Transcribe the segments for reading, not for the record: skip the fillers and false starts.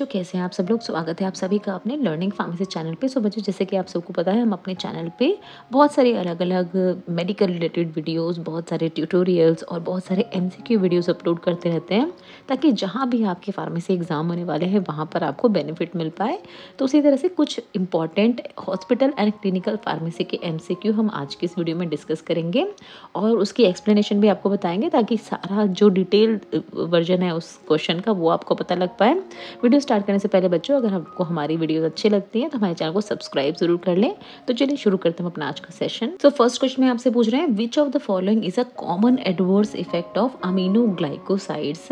बच्चों, कैसे हैं आप सब लोग। स्वागत है आप सभी का अपने लर्निंग फार्मेसी चैनल पे। सो बच्चों, जैसे कि आप सबको पता है, हम अपने चैनल पे बहुत सारे अलग अलग मेडिकल रिलेटेड वीडियोस, बहुत सारे ट्यूटोरियल्स और बहुत सारे एमसीक्यू वीडियोस अपलोड करते रहते हैं, ताकि जहाँ भी आपके फार्मेसी एग्जाम होने वाले हैं वहाँ पर आपको बेनिफिट मिल पाए। तो उसी तरह से कुछ important hospital and clinical pharmacy के एमसीक्यू हम आज की इस वीडियो में डिस्कस करेंगे और उसकी एक्सप्लेनेशन भी आपको बताएंगे, ताकि सारा जो डिटेल्ड वर्जन है उस क्वेश्चन का वो आपको पता लग पाए। वीडियो स्टार्ट करने से पहले बच्चों, अगर आपको हमारी वीडियो अच्छी लगती है तो हमारे चैनल को सब्सक्राइब जरूर कर लें। तो चलिए शुरू करते हैं अपना आज का सेशन। तो फर्स्ट क्वेश्चन में आपसे पूछ रहे हैं, विच of the following is a common adverse effect of aminoglycosides.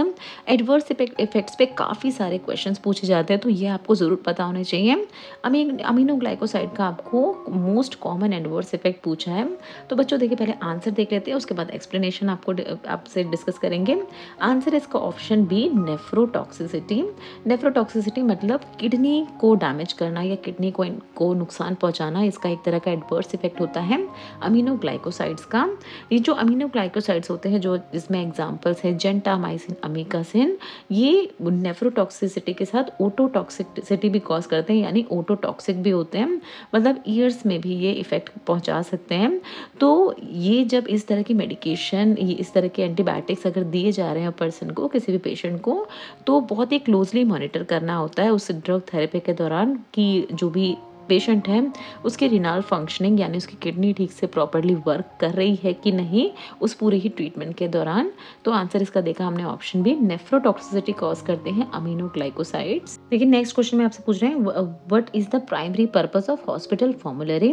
Adverse effects पे काफी सारे क्वेश्चंस पूछे जाते हैं, तो ये आपको जरूर पता होने चाहिए। अमीनोग्लाइकोसाइड का आपको मोस्ट कॉमन एडवर्स इफेक्ट पूछा है। तो बच्चों देखिए, पहले आंसर देख लेते हैं, उसके बाद एक्सप्लेनेशन आपसे डिस्कस करेंगे। आंसर इसका ऑप्शन बी, नेफ्रोटॉक्सिसिटी। नेफ्रोटॉक्सिसिटी मतलब किडनी को डैमेज करना या किडनी को नुकसान पहुंचाना, इसका एक तरह का एडवर्स इफेक्ट होता है अमीनोग्लाइकोसाइड्स का। ये जो अमीनोग्लाइकोसाइड्स होते हैं, जो इसमें एग्जांपल्स है जेंटामाइसिन, अमीकासिन, ये नेफ्रोटॉक्सिसिटी के साथ ओटोटॉक्सिसिटी भी कॉज करते हैं, यानी ओटोटॉक्सिक भी होते हैं, मतलब ईयर्स में भी ये इफेक्ट पहुंचा सकते हैं। तो ये जब इस तरह की मेडिकेशन, इस तरह के एंटीबायोटिक्स अगर दिए जा रहे हैं पर्सन को, किसी भी पेशेंट को, तो बहुत ही क्लोजली मॉनिटर करना होता है उस ड्रग थेरेपी के दौरान कि जो भी पेशेंट है उसकी रिनल फंक्शनिंग, यानी उसकी किडनी ठीक से प्रॉपरली वर्क कर रही है कि नहीं उस पूरे ही ट्रीटमेंट के दौरान। तो आंसर इसका देखा हमने ऑप्शन बी, नेफ्रोटॉक्सिसिटी कॉज करते हैं अमीनोग्लाइकोसाइड्स। लेकिन नेक्स्ट क्वेश्चन में आपसे पूछ रहे हैं, what is the primary purpose of hospital formulary.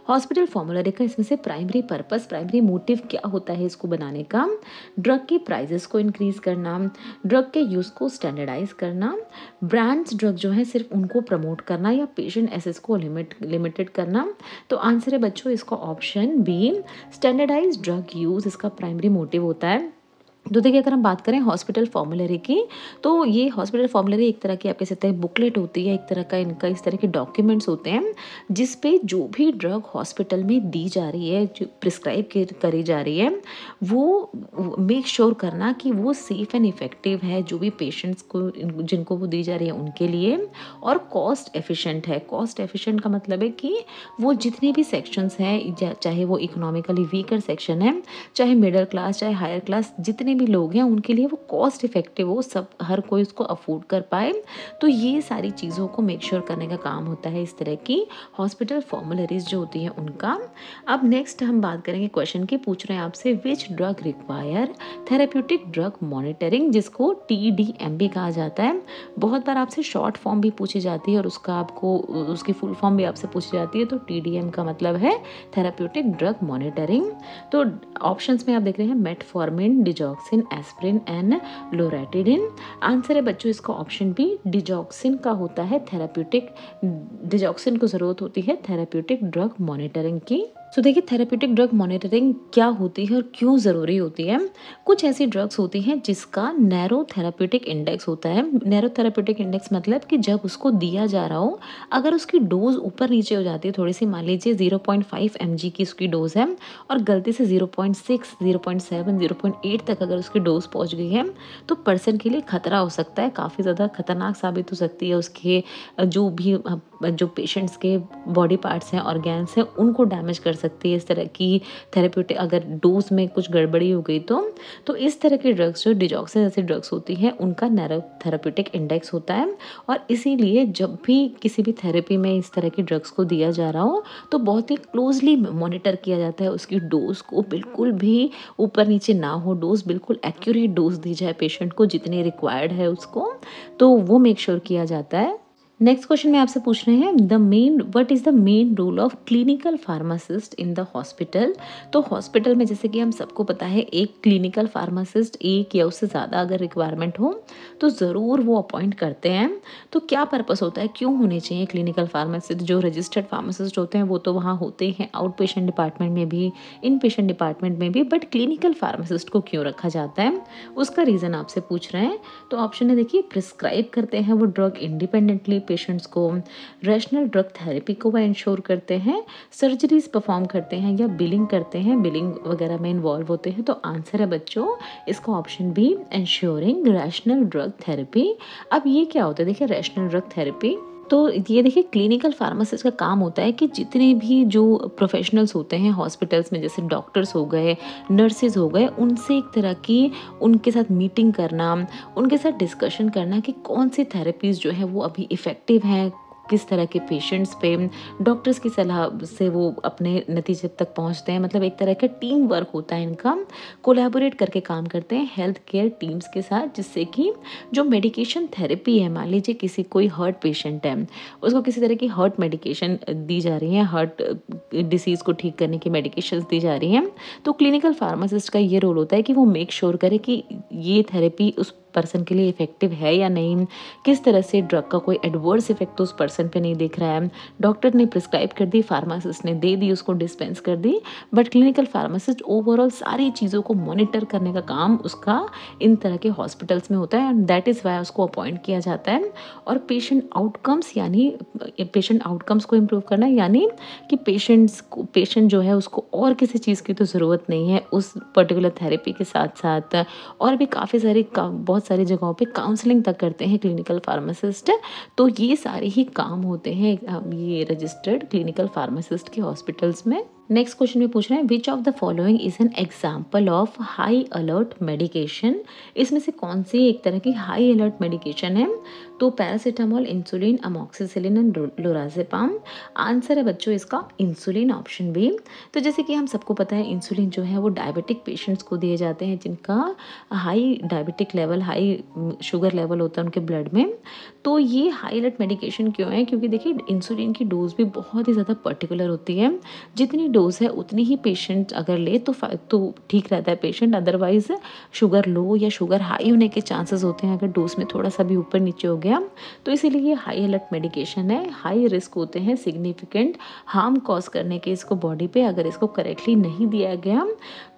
Hospital formulary का इसमें से प्राइमरी पर्पस, प्राइमरी मोटिव क्या होता है इसको बनाने का? ड्रग की प्राइजेस को इंक्रीज करना, ड्रग के यूज को स्टैंडर्डाइज करना, ब्रांड्स ड्रग जो है सिर्फ उनको प्रमोट करना, या पेशेंट एसेस को लिमिटेड करना। तो आंसर है बच्चों इसका option B, standardise drug use इसका प्राइमरी मोटिव होता है। तो देखिए, अगर हम बात करें हॉस्पिटल फॉर्मुलरी की, तो ये हॉस्पिटल फॉर्मुलरी एक तरह की आप कह सकते हैं बुकलेट होती है, एक तरह का इनका इस तरह के डॉक्यूमेंट्स होते हैं जिस पे जो भी ड्रग हॉस्पिटल में दी जा रही है, जो प्रिस्क्राइब करी जा रही है, वो मेक श्योर करना कि वो सेफ एंड इफेक्टिव है जो भी पेशेंट्स को, जिनको वो दी जा रही है उनके लिए, और कॉस्ट एफिशिएंट है। कॉस्ट एफिशिएंट का मतलब है कि वो जितने भी सेक्शंस हैं, चाहे वो इकोनॉमिकली वीकर सेक्शन है, चाहे मिडिल क्लास, चाहे हायर क्लास, जितने भी लोग हैं उनके लिए वो कॉस्ट इफेक्टिव हो, सब हर कोई उसको अफोर्ड कर पाए। तो ये सारी चीज़ों को मेक श्योर करने का काम होता है इस तरह की हॉस्पिटल फॉर्मुलरीज जो होती हैं उनका। अब नेक्स्ट हम बात करेंगे क्वेश्चन की, पूछ रहे हैं आपसे, which drug require therapeutic drug monitoring, जिसको TDMB कहा जाता है। बहुत बार आपसे शॉर्ट फॉर्म भी पूछी जाती है और उसका आपको उसकी फुल फॉर्म भी आपसे पूछी जाती है। तो TDM का मतलब है थेरेप्यूटिक ड्रग मॉनिटरिंग। तो ऑप्शंस में आप देख रहे हैं metformin, digoxin, aspirin and loratadine. Answer है बच्चों इसका ऑप्शन बी, डिजॉक्सिन का होता है थेरेप्यूटिक, डिजॉक्सिन को जरूरत होती है थेरेप्यूटिक ड्रग मॉनिटरिंग की। तो देखिए, थेरेप्यूटिक ड्रग मॉनिटरिंग क्या होती है और क्यों ज़रूरी होती है। कुछ ऐसी ड्रग्स होती हैं जिसका नैरो थेरेप्यूटिक इंडेक्स होता है। नैरो थेरेप्यूटिक इंडेक्स मतलब कि जब उसको दिया जा रहा हो, अगर उसकी डोज ऊपर नीचे हो जाती है थोड़ी सी, मान लीजिए 0.5 mg की उसकी डोज है और गलती से 0.6, 0.7, 0.8 तक अगर उसकी डोज पहुंच गई है, तो पर्सन के लिए खतरा हो सकता है, काफ़ी ज़्यादा खतरनाक साबित हो सकती है। उसके जो पेशेंट्स के बॉडी पार्ट्स हैं, ऑर्गेन्स हैं, उनको डैमेज कर सकती है इस तरह की थेरेप्यूटिक, अगर डोज में कुछ गड़बड़ी हो गई तो इस तरह की ड्रग्स, जो डिजॉक्सिन जैसी ड्रग्स होती हैं, उनका नैरो थेरेप्यूटिक इंडेक्स होता है। और इसीलिए जब भी किसी भी थेरेपी में इस तरह की ड्रग्स को दिया जा रहा हो, तो बहुत ही क्लोजली मॉनिटर किया जाता है उसकी डोज को, बिल्कुल भी ऊपर नीचे ना हो डोज, बिल्कुल एक्यूरेट डोज दी जाए पेशेंट को, जितनी रिक्वायर्ड है उसको, तो वो मेक श्योर किया जाता है। नेक्स्ट क्वेश्चन में आपसे पूछ रहे हैं, what is the main role of clinical pharmacist in the hospital. तो हॉस्पिटल में जैसे कि हम सबको पता है, एक क्लिनिकल फार्मासिस्ट, एक या उससे ज़्यादा अगर रिक्वायरमेंट हो तो ज़रूर वो अपॉइंट करते हैं। तो क्या पर्पस होता है, क्यों होने चाहिए क्लिनिकल फार्मासिस्ट। जो रजिस्टर्ड फार्मासिस्ट होते हैं वो तो वहाँ होते हैं, आउट पेशेंट डिपार्टमेंट में भी, इन पेशेंट डिपार्टमेंट में भी, बट क्लिनिकल फार्मासिस्ट को क्यों रखा जाता है, उसका रीज़न आपसे पूछ रहे हैं। तो ऑप्शन है देखिए, प्रिस्क्राइब करते हैं वो ड्रग इंडिपेंडेंटली, पेशेंट्स को, रैशनल ड्रग थेरेपी को वह इंश्योर करते हैं, सर्जरीज परफॉर्म करते हैं या बिलिंग करते हैं, बिलिंग वगैरह में इन्वॉल्व होते हैं। तो आंसर है बच्चों इसका option B, ensuring rational drug therapy. अब ये क्या होता है, देखिए रैशनल ड्रग थेरेपी, तो ये देखिए क्लिनिकल फार्मासिस्ट का काम होता है कि जितने भी जो प्रोफेशनल्स होते हैं हॉस्पिटल्स में, जैसे डॉक्टर्स हो गए, नर्सेज हो गए, उनसे एक तरह की उनके साथ मीटिंग करना, उनके साथ डिस्कशन करना कि कौन सी थेरेपीज़ जो है वो अभी इफ़ेक्टिव हैं, किस तरह के पेशेंट्स पे डॉक्टर्स की सलाह से वो अपने नतीजे तक पहुंचते हैं। मतलब एक तरह का टीम वर्क होता है इनका, कोलैबोरेट करके काम करते हैं हेल्थ केयर टीम्स के साथ, जिससे कि जो मेडिकेशन थेरेपी है, मान लीजिए किसी कोई हार्ट पेशेंट है, उसको किसी तरह की हार्ट मेडिकेशन दी जा रही है, हार्ट डिसीज़ को ठीक करने की मेडिकेशन दी जा रही हैं, तो क्लिनिकल फार्मासिस्ट का ये रोल होता है कि वो मेक श्योर करे कि ये थेरेपी उस पर्सन के लिए इफेक्टिव है या नहीं, किस तरह से ड्रग का कोई एडवर्स इफेक्ट उस पर्सन पे नहीं दिख रहा है। डॉक्टर ने प्रिस्क्राइब कर दी, फार्मासिस्ट ने दे दी, उसको डिस्पेंस कर दी, बट क्लिनिकल फार्मासिस्ट ओवरऑल सारी चीज़ों को मॉनिटर करने का काम उसका इन तरह के हॉस्पिटल्स में होता है, एंड दैट इज़ वाई उसको अपॉइंट किया जाता है। और पेशेंट आउटकम्स को इम्प्रूव करना, यानी कि पेशेंट जो है उसको और किसी चीज़ की तो ज़रूरत नहीं है, उस पर्टिकुलर थेरेपी के साथ साथ और भी काफ़ी सारे बहुत सारी जगहों पे काउंसलिंग तक करते हैं क्लिनिकल फार्मासिस्ट। तो ये सारे ही काम होते हैं ये रजिस्टर्ड क्लिनिकल फार्मासिस्ट के हॉस्पिटल्स में। नेक्स्ट क्वेश्चन में पूछ रहे हैं विच of the following is an example of high alert medication. इसमें से कौन सी एक तरह की हाई अलर्ट मेडिकेशन है? तो paracetamol, insulin, amoxicillin and lorazepam. Answer है बच्चों इसका इंसुलिन, ऑप्शन बी। तो जैसे कि हम सबको पता है इंसुलिन जो है वो डायबिटिक पेशेंट्स को दिए जाते हैं जिनका high diabetic level, high sugar level होता है उनके ब्लड में। तो ये हाई अलर्ट मेडिकेशन क्यों है? क्योंकि देखिए इंसुलिन की डोज भी बहुत ही ज़्यादा पर्टिकुलर होती है, जितनी डोज है उतनी ही पेशेंट अगर ले तो ठीक रहता है पेशेंट, अदरवाइज शुगर लो या शुगर हाई होने के चांसेस होते हैं अगर डोज में थोड़ा सा भी ऊपर नीचे हो गया। तो इसीलिए ये हाई अलर्ट मेडिकेशन है, हाई रिस्क होते हैं सिग्निफिकेंट हार्म कॉज करने के इसको बॉडी पे अगर इसको करेक्टली नहीं दिया गया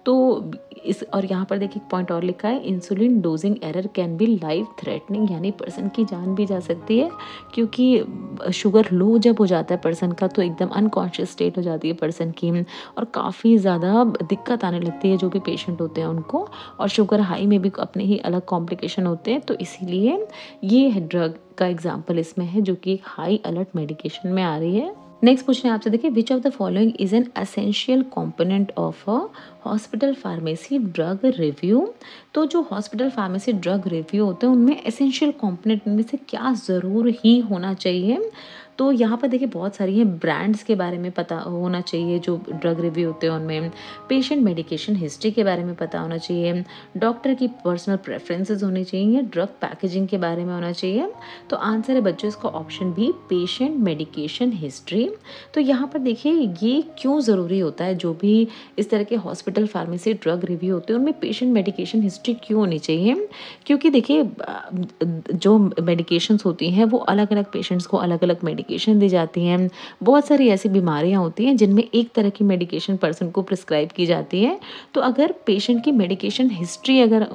तो इस। और यहाँ पर देखिए एक पॉइंट और लिखा है, insulin dosing error can be life threatening, यानी पर्सन की जान भी जा सकती है, क्योंकि शुगर लो जब हो जाता है पर्सन का तो एकदम अनकॉन्शियस स्टेट हो जाती है पर्सन की, और काफ़ी ज़्यादा दिक्कत आने लगती है जो भी पेशेंट होते हैं उनको, और शुगर हाई में भी अपने ही अलग कॉम्प्लिकेशन होते हैं। तो इसीलिए ये ड्रग का एग्जाम्पल इसमें है जो कि एक हाई अलर्ट मेडिकेशन में आ रही है। नेक्स्ट क्वेश्चन है आपसे, देखिए विच of the following is an essential component of a hospital pharmacy drug review. तो जो हॉस्पिटल फार्मेसी ड्रग रिव्यू होते हैं उनमें एसेंशियल कंपोनेंट में से क्या ज़रूर ही होना चाहिए? तो यहाँ पर देखिए बहुत सारी हैं, ब्रांड्स के बारे में पता होना चाहिए जो ड्रग रिव्यू होते हैं उनमें, पेशेंट मेडिकेशन हिस्ट्री के बारे में पता होना चाहिए, डॉक्टर की पर्सनल प्रेफरेंसेस होनी चाहिए, ड्रग पैकेजिंग के बारे में होना चाहिए। तो आंसर है बच्चों इसका option B, patient medication history. तो यहाँ पर देखिए ये क्यों ज़रूरी होता है, जो भी इस तरह के हॉस्पिटल फार्मेसी ड्रग रिव्यू होते हैं उनमें पेशेंट मेडिकेशन हिस्ट्री क्यों होनी चाहिए? क्योंकि देखिए जो मेडिकेशंस होती हैं वो अलग अलग पेशेंट्स को अलग अलग मेडिकेशन दी जाती हैं। बहुत सारी ऐसी बीमारियां होती हैं जिनमें एक तरह की मेडिकेशन पर्सन को प्रिस्क्राइब की जाती है। तो अगर पेशेंट की मेडिकेशन हिस्ट्री अगर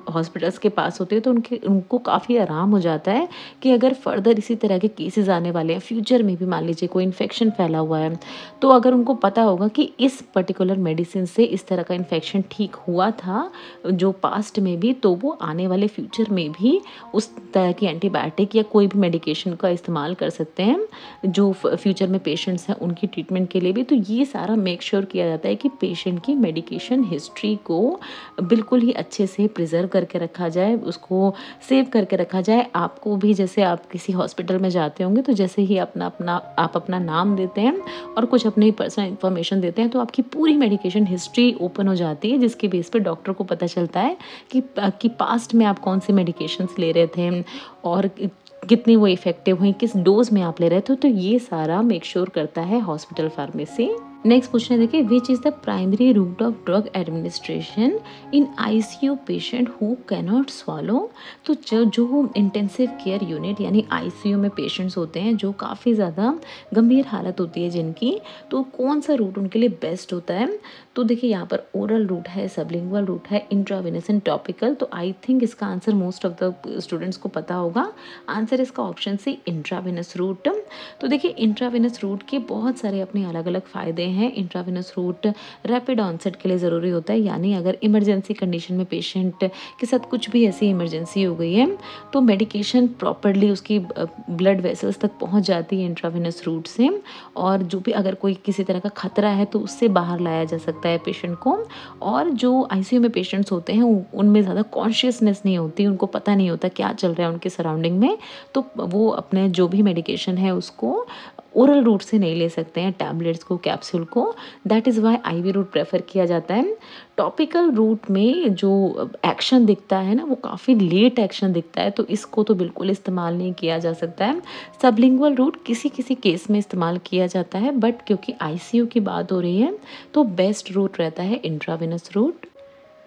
हॉस्पिटल्स के पास होती है तो उनको काफ़ी आराम हो जाता है कि अगर फर्दर इसी तरह के केसेस आने वाले हैं फ्यूचर में भी, मान लीजिए कोई इन्फेक्शन फैला हुआ है, तो अगर उनको पता होगा कि इस पर्टिकुलर मेडिसिन से इस तरह का इन्फेक्शन ठीक हुआ था जो पास्ट में भी, तो वो आने वाले फ्यूचर में भी उस तरह की एंटीबायोटिक या कोई भी मेडिकेशन का इस्तेमाल कर सकते हैं जो फ्यूचर में पेशेंट्स हैं उनकी ट्रीटमेंट के लिए भी। तो ये सारा मेक श्योर किया जाता है कि पेशेंट की मेडिकेशन हिस्ट्री को बिल्कुल ही अच्छे से प्रिजर्व करके रखा जाए, उसको सेव करके रखा जाए। आपको भी जैसे आप किसी हॉस्पिटल में जाते होंगे तो जैसे ही आप अपना नाम देते हैं और कुछ अपनी पर्सनल इन्फॉर्मेशन देते हैं तो आपकी पूरी मेडिकेशन हिस्ट्री ओपन हो जाती है, जिसके बेस पे डॉक्टर को पता चलता है कि पास्ट में आप कौन सी मेडिकेशंस ले रहे थे और कितनी वो इफेक्टिव हुई, किस डोज में आप ले रहे थे। तो ये सारा मेक श्योर करता है हॉस्पिटल फार्मेसी। नेक्स्ट क्वेश्चन है, देखिए which is the primary route of drug administration in ICU patient who cannot swallow. तो जो इंटेंसिव केयर यूनिट यानी आईसीयू में पेशेंट्स होते हैं जो काफ़ी ज़्यादा गंभीर हालत होती है जिनकी, तो कौन सा रूट उनके लिए बेस्ट होता है। तो देखिए यहाँ पर ओरल रूट है, सबलिंगुअल रूट है, इंट्रावेनस एंड टॉपिकल। तो आई थिंक इसका answer most of the students को पता होगा। आंसर इसका ऑप्शन सी इंट्रावेनस रूट। तो देखिए इंट्रावेनस रूट के बहुत सारे अपने अलग अलग फ़ायदे हैं। इंट्रावेनस रूट रैपिड ऑनसेट के लिए ज़रूरी होता है, यानी अगर इमरजेंसी कंडीशन में पेशेंट के साथ कुछ भी ऐसी इमरजेंसी हो गई है तो मेडिकेशन प्रॉपरली उसकी ब्लड वेसल्स तक पहुंच जाती है इंट्रावेनस रूट से, और जो भी अगर कोई किसी तरह का खतरा है तो उससे बाहर लाया जा सकता है पेशेंट को। और जो आईसीयू में पेशेंट्स होते हैं उनमें ज़्यादा कॉन्शियसनेस नहीं होती, उनको पता नहीं होता क्या चल रहा है उनके सराउंडिंग में, तो वो अपने जो भी मेडिकेशन है उसको ओरल रूट से नहीं ले सकते हैं, टैबलेट्स को, कैप्सूल को। That is why IV route prefer किया जाता है। टॉपिकल रूट में जो एक्शन दिखता है ना वो काफ़ी लेट एक्शन दिखता है, तो इसको तो बिल्कुल इस्तेमाल नहीं किया जा सकता है। सबलिंगुअल रूट किसी किसी केस में इस्तेमाल किया जाता है, बट क्योंकि आईसीयू की बात हो रही है तो बेस्ट रूट रहता है इंट्रावेनस रूट।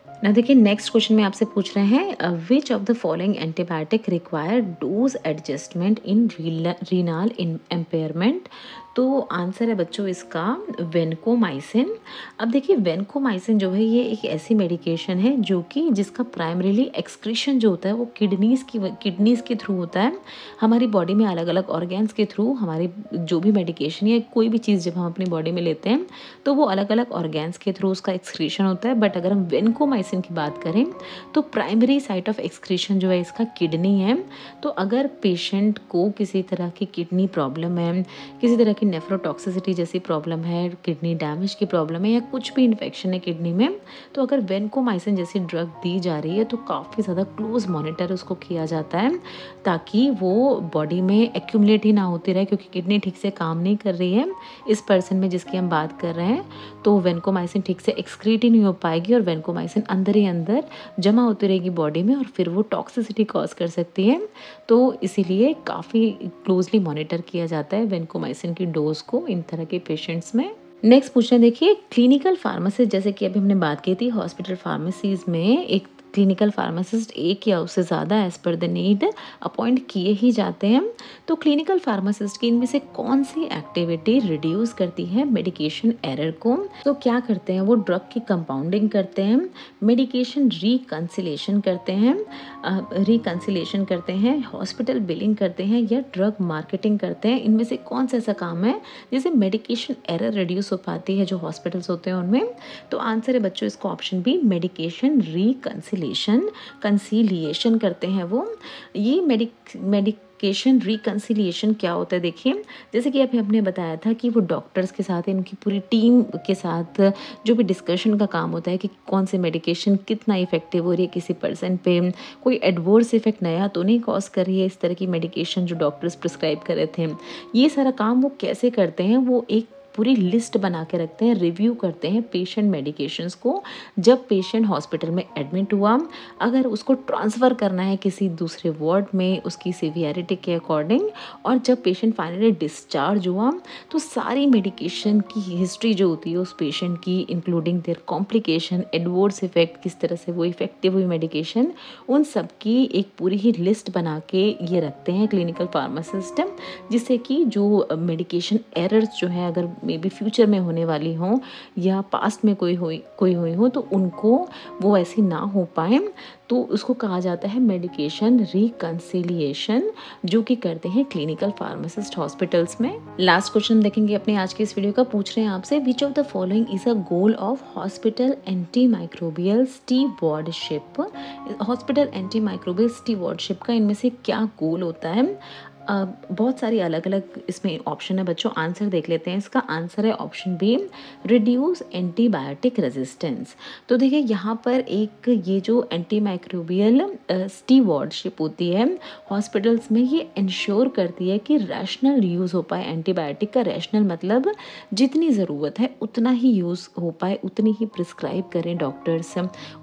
ना देखिए नेक्स्ट क्वेश्चन में आपसे पूछ रहे हैं, विच of the following antibiotic require dose adjustment in renal impairment. तो आंसर है बच्चों इसका वेनकोमाइसिन। अब देखिए वेनकोमाइसिन जो है ये एक ऐसी मेडिकेशन है जो कि जिसका प्राइमरीली एक्सक्रीशन जो होता है वो किडनीज़ के थ्रू होता है। हमारी बॉडी में अलग अलग ऑर्गेन्स के थ्रू हमारी जो भी मेडिकेशन या कोई भी चीज़ जब हम अपनी बॉडी में लेते हैं तो वो अलग अलग ऑर्गेन्स के थ्रू उसका एक्सक्रीशन होता है। बट अगर हम वेनकोमाइसिन की बात करें तो प्राइमरी साइट ऑफ एक्सक्रीशन जो है इसका किडनी है। तो अगर पेशेंट को किसी तरह की किडनी प्रॉब्लम है, किसी तरह की नेफ्रोटॉक्सिसिटी जैसी प्रॉब्लम है, किडनी डैमेज की प्रॉब्लम है या कुछ भी इन्फेक्शन है किडनी में, तो अगर वेनकोमाइसिन जैसी ड्रग दी जा रही है तो काफ़ी ज़्यादा क्लोज मॉनिटर उसको किया जाता है ताकि वो बॉडी में एक्यूमुलेट ही ना होती रहे, क्योंकि किडनी ठीक से काम नहीं कर रही है इस पर्सन में जिसकी हम बात कर रहे हैं। तो वेनकोमाइसिन ठीक से एक्सक्रीट ही नहीं हो पाएगी और वेनकोमाइसिन अंदर ही अंदर जमा होती रहेगी बॉडी में और फिर वो टॉक्सिसिटी कॉज कर सकती है। तो इसीलिए काफ़ी क्लोजली मॉनिटर किया जाता है वेनकोमाइसिन की डोज को इन तरह के पेशेंट्स में। नेक्स्ट पूछना देखिए, क्लिनिकल फार्मासिस्ट जैसे कि अभी हमने बात की थी हॉस्पिटल फार्मेसीज में एक क्लिनिकल फार्मासिस्ट एक या उससे ज़्यादा as per the need appoint किए ही जाते हैं। तो क्लिनिकल फार्मासिस्ट की इनमें से कौन सी एक्टिविटी रिड्यूस करती है मेडिकेशन एरर को। तो क्या करते हैं वो ड्रग की कंपाउंडिंग करते हैं, मेडिकेशन रिकंसिलेशन करते हैं, हॉस्पिटल बिलिंग करते हैं या ड्रग मार्केटिंग करते हैं। इनमें से कौन सा ऐसा काम है जिससे मेडिकेशन एरर रिड्यूस हो पाती है जो हॉस्पिटल्स होते हैं उनमें। तो आंसर है बच्चों इसका ऑप्शन बी मेडिकेशन कंसीलिएशन करते हैं वो। ये मेडिकेशन रिकंसिलिएशन क्या होता है देखिए, जैसे कि अभी हमने बताया था कि वो डॉक्टर्स के साथ इनकी पूरी टीम के साथ जो भी डिस्कशन का काम होता है कि कौन से मेडिकेशन कितना इफेक्टिव हो रही है किसी पर्सन पे, कोई एडवर्स इफेक्ट नया तो नहीं कॉज कर रही है इस तरह की मेडिकेशन जो डॉक्टर्स प्रिस्क्राइब कर रहे थे। ये सारा काम वो कैसे करते हैं, वो एक पूरी लिस्ट बना के रखते हैं, रिव्यू करते हैं पेशेंट मेडिकेशंस को। जब पेशेंट हॉस्पिटल में एडमिट हुआ, अगर उसको ट्रांसफ़र करना है किसी दूसरे वार्ड में उसकी सीवियरिटी के अकॉर्डिंग, और जब पेशेंट फाइनली डिस्चार्ज हुआ तो सारी मेडिकेशन की हिस्ट्री जो होती है उस पेशेंट की, including there complication, adverse effect, किस तरह से वो इफेक्टिव हुई मेडिकेशन, उन सब की एक पूरी ही लिस्ट बना के ये रखते हैं क्लिनिकल फार्मासिस्ट, जिससे कि जो मेडिकेशन एरर्स जो हैं अगर मे बी फ्यूचर में होने वाली हों या पास्ट में कोई हुई हो तो उनको वो ऐसी ना हो पाए। तो उसको कहा जाता है मेडिकेशन रिकंसिलिएशन, जो कि करते हैं क्लिनिकल फार्मासिस्ट हॉस्पिटल्स में। लास्ट क्वेश्चन देखेंगे अपने आज के इस वीडियो का। पूछ रहे हैं आपसे, which of the following is a goal of hospital anti microbial stewardship. Hospital anti microbial stewardship का इनमें से क्या गोल होता है। बहुत सारी अलग अलग इसमें ऑप्शन है बच्चों, आंसर देख लेते हैं। इसका आंसर है option be reduce antibiotic resistance. तो देखिए यहाँ पर एक ये जो एंटी माइक्रोबियल स्टीवॉर्डशिप होती है हॉस्पिटल्स में, ये इंश्योर करती है कि रैशनल यूज़ हो पाए एंटीबायोटिक का। रैशनल मतलब जितनी ज़रूरत है उतना ही यूज़ हो पाए, उतनी ही प्रिस्क्राइब करें डॉक्टर्स,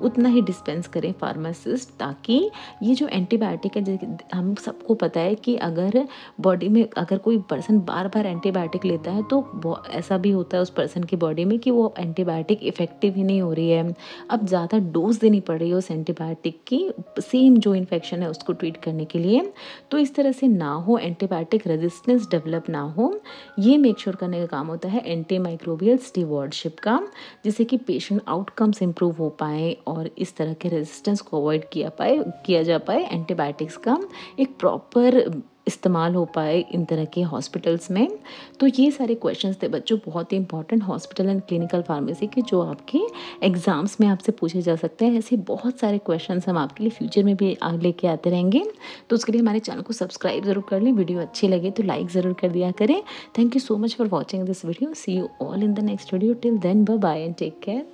उतना ही डिस्पेंस करें फार्मासिस्ट, ताकि ये जो एंटीबायोटिक है हम सबको पता है कि अगर अगर बॉडी में अगर कोई पर्सन बार-बार एंटीबायोटिक लेता है तो ऐसा भी होता है उस पर्सन की बॉडी में कि वो एंटीबायोटिक इफ़ेक्टिव ही नहीं हो रही है। अब ज़्यादा डोज़ देनी पड़ रही है उस एंटीबायोटिक की, सेम जो इन्फेक्शन है उसको ट्रीट करने के लिए। तो इस तरह से ना हो, एंटीबायोटिक रेजिस्टेंस डेवलप ना हो, ये मेक श्योर करने का काम होता है एंटी माइक्रोबियल स्टीवर्डशिप का, जिससे कि पेशेंट आउटकम्स इंप्रूव हो पाए और इस तरह के रेजिस्टेंस को अवॉइड किया जा पाए। एंटीबायोटिक्स का एक प्रॉपर इस्तेमाल हो पाए इन तरह के हॉस्पिटल्स में। तो ये सारे क्वेश्चंस थे बच्चों, बहुत ही important hospital and clinical pharmacy के, जो आपके एग्जाम्स में आपसे पूछे जा सकते हैं। ऐसे बहुत सारे क्वेश्चंस हम आपके लिए फ्यूचर में भी लेके आते रहेंगे। तो उसके लिए हमारे चैनल को सब्सक्राइब ज़रूर कर लें, वीडियो अच्छी लगे तो लाइक ज़रूर कर दिया करें। Thank you so much for watching this video. See you all in the next video. Till then bye bye and take care.